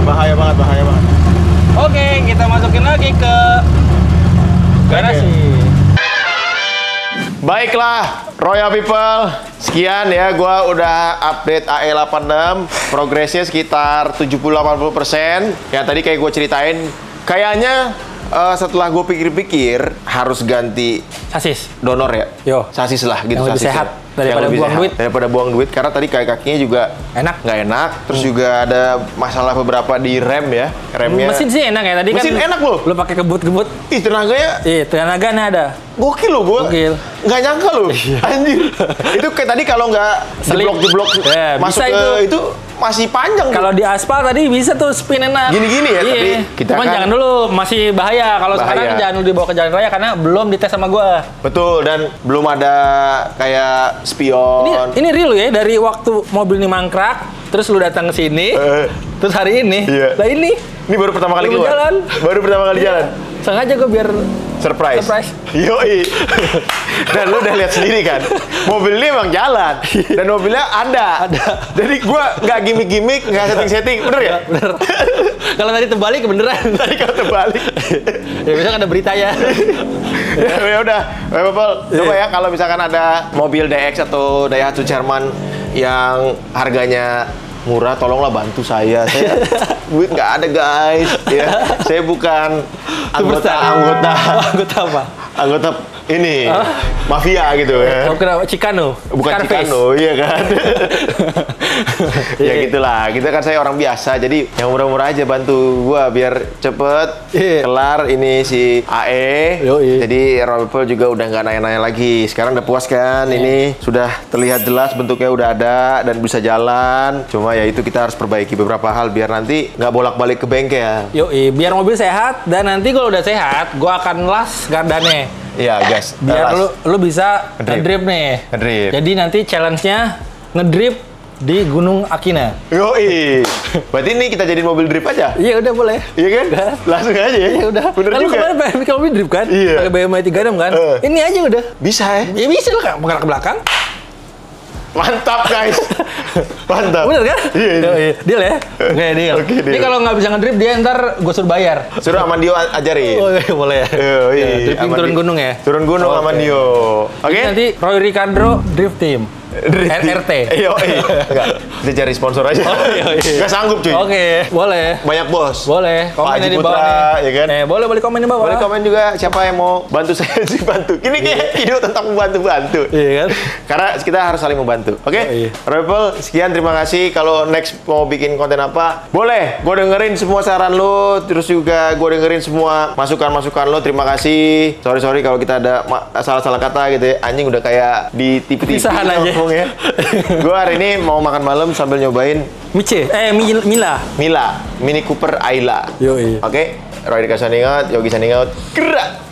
Bahaya banget. Oke, kita masukin lagi ke garasi. Baiklah, Royal People. Sekian ya, gua udah update AE86. Progresnya sekitar 70-80%. Ya tadi kayak gue ceritain, kayaknya setelah gue pikir-pikir harus ganti Sasis. donor ya. Yo. Sasis lah gitu. Yang lebih sasisnya. sehat daripada Yang lebih buang sehat duit. Daripada buang duit karena tadi kakinya juga Enak. nggak enak. Terus juga ada masalah beberapa di rem ya. Remnya. Mesin sih enak ya tadi Mesin kan. enak loh. Lu pakai kebut-kebut. Ih, tenaganya Iya, tenaganya ada. gokil loh gue. Gokil. Nggak nyangka loh. Anjir. Itu kayak tadi kalau nggak Selip. jeblok Ya, masuk bisa ke itu masih panjang tuh. Kalau di aspal tadi bisa tuh spin enak. Gini-gini ya, Iya. tapi kita Cuman kan- jangan dulu, masih bahaya. Kalau Bahaya. sekarang jangan dulu dibawa ke jalan raya karena belum dites sama gua. Betul, dan belum ada kayak spion. Ini real ya, dari waktu mobil ini mangkrak, terus lu datang ke sini, terus hari ini, Iya. lah ini Baru pertama kali Baru keluar. jalan. Baru pertama kali jalan. sengaja gua biar Surprise. Surprise. Yoi. Dan lu udah lihat sendiri kan, mobil ini emang jalan dan mobilnya ada. Jadi gua nggak gimmick-gimmick, nggak setting-setting, bener ya? bener. Kalau tadi terbalik beneran. Tadi kalau terbalik. Ya besok ada berita ya. Ya udah, Bapak, coba ya kalau misalkan ada mobil DX atau Daihatsu Chairman yang harganya murah, tolonglah bantu saya. Saya duit nggak ada guys. Ya, saya bukan anggota Anggota apa? anggota ini mafia gitu ya. Oh, kenapa? Chicano? Bukan Scarface? Chicano, iya kan? Ya gitulah, kita kan saya orang biasa, jadi yang murah-murah aja bantu gua biar cepet kelar ini si AE. Yoi. Jadi Royal juga udah nggak nanya-nanya lagi. Sekarang udah puas kan? Ini sudah terlihat jelas bentuknya udah ada dan bisa jalan. Cuma ya itu kita harus perbaiki beberapa hal biar nanti nggak bolak-balik ke bengkel. Yoi, biar mobil sehat dan nanti kalau udah sehat, gua akan las gardannya. Iya, guys. Biar lu bisa ngedrip nih. Ngedrip. Jadi nanti challenge-nya ngedrip di Gunung Akina. Yoi. Berarti ini kita jadiin mobil drip aja. Iya udah boleh. Iya kan? Langsung aja ya. Iya udah. Bener Kan lu juga. kemarin pengen bikin mobil drip kan? Iya. Pakai BMW 36 kan? Ini aja udah. Bisa ya? Ya bisa lah kan, menggerak ke belakang. Mantap guys. Mantap. Bener kan? Iya. Yoi. Deal ya? Oke, deal. Oke, deal. Ini kalau nggak bisa ngedrip dia ntar gue suruh bayar. Suruh Amandio ajarin. Oh iya, boleh ya. Yoi. Dripping turun gunung ya? Turun gunung Oke. Amandio. Oke? Nanti Roy Ricardo Drift Team. RRT. Iya, enggak. Kita cari sponsor aja. Enggak sanggup, cuy. Oke, boleh. Banyak bos. Boleh. Pak Komen Haji di bawah Putra, nih. ya kan? Boleh komen di bawah. Boleh komen juga siapa yang mau bantu saya sih bantu. Ini kayak video tentang membantu-bantu. Iya kan? Karena kita harus saling membantu. Oke? Iya. Rebel, sekian terima kasih. Kalau next mau bikin konten apa, boleh. Gue dengerin semua saran lo, terus juga gue dengerin semua masukan-masukan lo. Terima kasih. Sorry kalau kita ada salah-salah kata gitu ya. Anjing udah kayak di TV-TV Pisahan aja. ngomongnya. Gue hari ini mau makan malam sambil nyobain Mila. Mila, Mini Cooper Ayla. Yoi. Oke? Roy Dika Saningat, Yogi Saningat. Gerak!